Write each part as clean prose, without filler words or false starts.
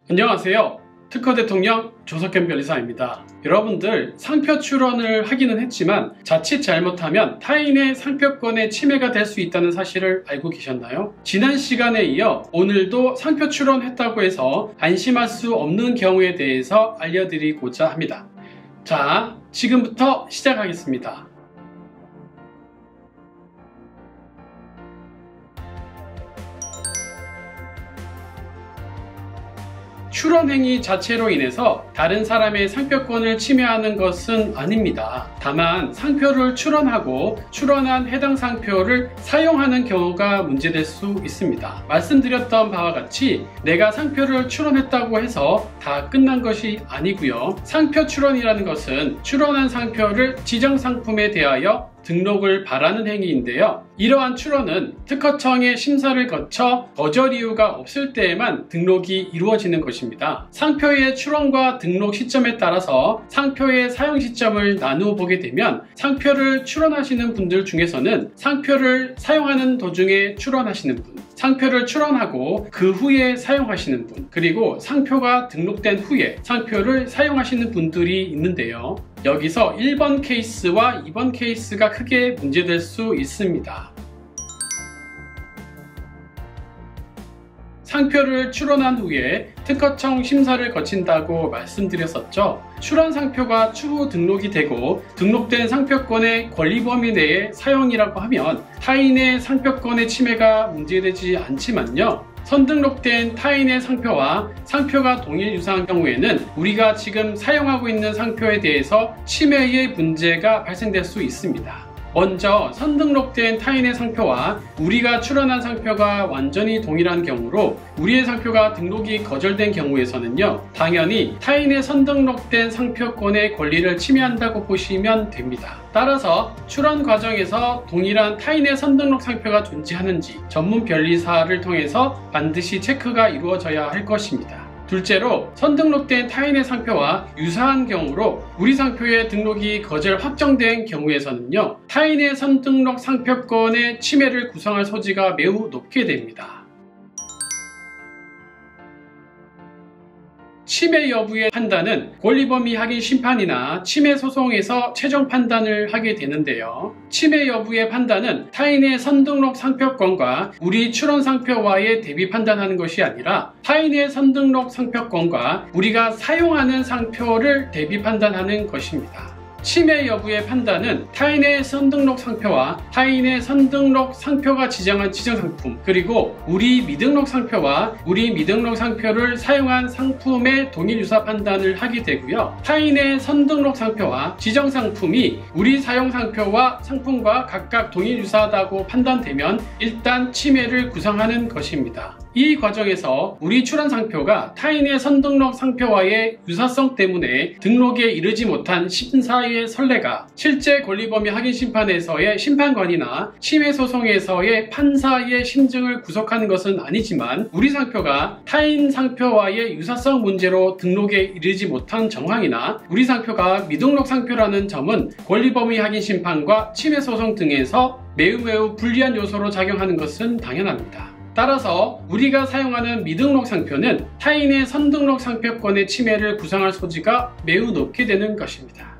안녕하세요. 특허 대통령 조석현 변리사입니다. 여러분들 상표 출원을 하기는 했지만 자칫 잘못하면 타인의 상표권의 침해가 될 수 있다는 사실을 알고 계셨나요? 지난 시간에 이어 오늘도 상표 출원했다고 해서 안심할 수 없는 경우에 대해서 알려드리고자 합니다. 자, 지금부터 시작하겠습니다. 출원 행위 자체로 인해서 다른 사람의 상표권을 침해하는 것은 아닙니다. 다만 상표를 출원하고 출원한 해당 상표를 사용하는 경우가 문제될 수 있습니다. 말씀드렸던 바와 같이 내가 상표를 출원했다고 해서 다 끝난 것이 아니고요. 상표 출원이라는 것은 출원한 상표를 지정 상품에 대하여 등록을 바라는 행위인데요. 이러한 출원은 특허청의 심사를 거쳐 거절 이유가 없을 때에만 등록이 이루어지는 것입니다. 상표의 출원과 등록 시점에 따라서 상표의 사용 시점을 나누어 보게 되면 상표를 출원하시는 분들 중에서는 상표를 사용하는 도중에 출원하시는 분, 상표를 출원하고 그 후에 사용하시는 분, 그리고 상표가 등록된 후에 상표를 사용하시는 분들이 있는데요. 여기서 1번 케이스와 2번 케이스가 크게 문제될 수 있습니다. 상표를 출원한 후에 특허청 심사를 거친다고 말씀드렸었죠. 출원 상표가 추후 등록이 되고 등록된 상표권의 권리 범위 내의 사용이라고 하면 타인의 상표권의 침해가 문제되지 않지만요. 선등록된 타인의 상표와 상표가 동일 유사한 경우에는 우리가 지금 사용하고 있는 상표에 대해서 침해의 문제가 발생될 수 있습니다. 먼저 선등록된 타인의 상표와 우리가 출원한 상표가 완전히 동일한 경우로 우리의 상표가 등록이 거절된 경우에서는요, 당연히 타인의 선등록된 상표권의 권리를 침해한다고 보시면 됩니다. 따라서 출원 과정에서 동일한 타인의 선등록 상표가 존재하는지 전문 변리사를 통해서 반드시 체크가 이루어져야 할 것입니다. 둘째로 선등록된 타인의 상표와 유사한 경우로 우리 상표의 등록이 거절 확정된 경우에서는요, 타인의 선등록 상표권의 침해를 구성할 소지가 매우 높게 됩니다. 침해 여부의 판단은 권리범위 확인 심판이나 침해 소송에서 최종 판단을 하게 되는데요. 침해 여부의 판단은 타인의 선등록 상표권과 우리 출원 상표와의 대비 판단하는 것이 아니라 타인의 선등록 상표권과 우리가 사용하는 상표를 대비 판단하는 것입니다. 침해 여부의 판단은 타인의 선등록 상표와 타인의 선등록 상표가 지정한 지정상품, 그리고 우리 미등록 상표와 우리 미등록 상표를 사용한 상품의 동일 유사 판단을 하게 되고요. 타인의 선등록 상표와 지정상품이 우리 사용 상표와 상품과 각각 동일 유사하다고 판단되면 일단 침해를 구성하는 것입니다. 이 과정에서 우리 출원 상표가 타인의 선등록 상표와의 유사성 때문에 등록에 이르지 못한 심사의 선례가 실제 권리범위 확인 심판에서의 심판관이나 침해 소송에서의 판사의 심증을 구속하는 것은 아니지만 우리 상표가 타인 상표와의 유사성 문제로 등록에 이르지 못한 정황이나 우리 상표가 미등록 상표라는 점은 권리범위 확인 심판과 침해 소송 등에서 매우 불리한 요소로 작용하는 것은 당연합니다. 따라서 우리가 사용하는 미등록 상표는 타인의 선등록 상표권의 침해를 구성할 소지가 매우 높게 되는 것입니다.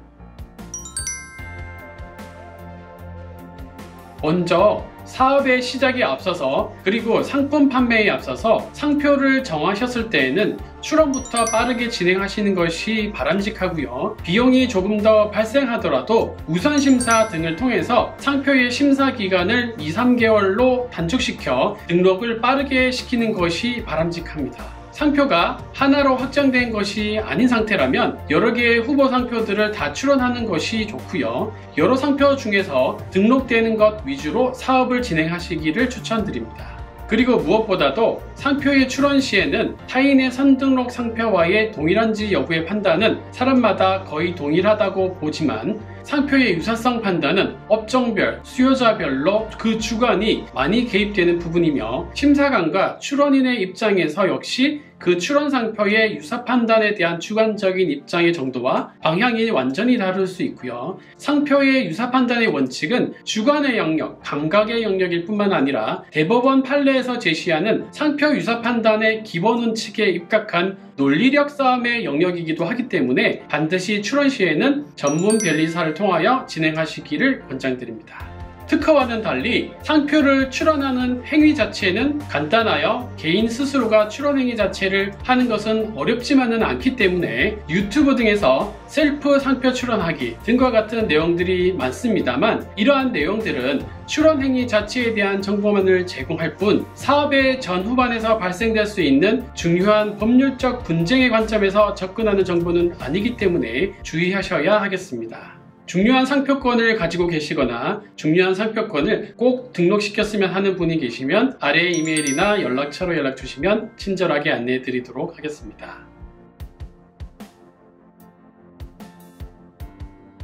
먼저 사업의 시작에 앞서서 그리고 상품 판매에 앞서서 상표를 정하셨을 때에는 출원부터 빠르게 진행하시는 것이 바람직하고요. 비용이 조금 더 발생하더라도 우선심사 등을 통해서 상표의 심사 기간을 2-3개월로 단축시켜 등록을 빠르게 시키는 것이 바람직합니다. 상표가 하나로 확정된 것이 아닌 상태라면 여러 개의 후보 상표들을 다 출원하는 것이 좋고요. 여러 상표 중에서 등록되는 것 위주로 사업을 진행하시기를 추천드립니다. 그리고 무엇보다도 상표의 출원 시에는 타인의 선등록 상표와의 동일한지 여부의 판단은 사람마다 거의 동일하다고 보지만 상표의 유사성 판단은 업종별, 수요자별로 그 주관이 많이 개입되는 부분이며 심사관과 출원인의 입장에서 역시 그 출원 상표의 유사 판단에 대한 주관적인 입장의 정도와 방향이 완전히 다를 수 있고요. 상표의 유사 판단의 원칙은 주관의 영역, 감각의 영역일 뿐만 아니라 대법원 판례에서 제시하는 상표 유사 판단의 기본 원칙에 입각한 논리력 싸움의 영역이기도 하기 때문에 반드시 출원 시에는 전문 변리사를 통하여 진행하시기를 권장드립니다. 특허와는 달리 상표를 출원하는 행위 자체는 간단하여 개인 스스로가 출원 행위 자체를 하는 것은 어렵지만은 않기 때문에 유튜브 등에서 셀프 상표 출원하기 등과 같은 내용들이 많습니다만, 이러한 내용들은 출원 행위 자체에 대한 정보만을 제공할 뿐 사업의 전후반에서 발생될 수 있는 중요한 법률적 분쟁의 관점에서 접근하는 정보는 아니기 때문에 주의하셔야 하겠습니다. 중요한 상표권을 가지고 계시거나 중요한 상표권을 꼭 등록시켰으면 하는 분이 계시면 아래 이메일이나 연락처로 연락 주시면 친절하게 안내해 드리도록 하겠습니다.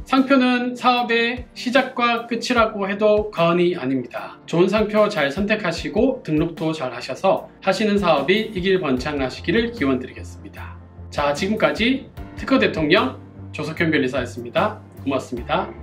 상표는 사업의 시작과 끝이라고 해도 과언이 아닙니다. 좋은 상표 잘 선택하시고 등록도 잘 하셔서 하시는 사업이 이길번창하시기를 기원드리겠습니다. 자, 지금까지 특허 대통령 조석현 변리사였습니다. 고맙습니다.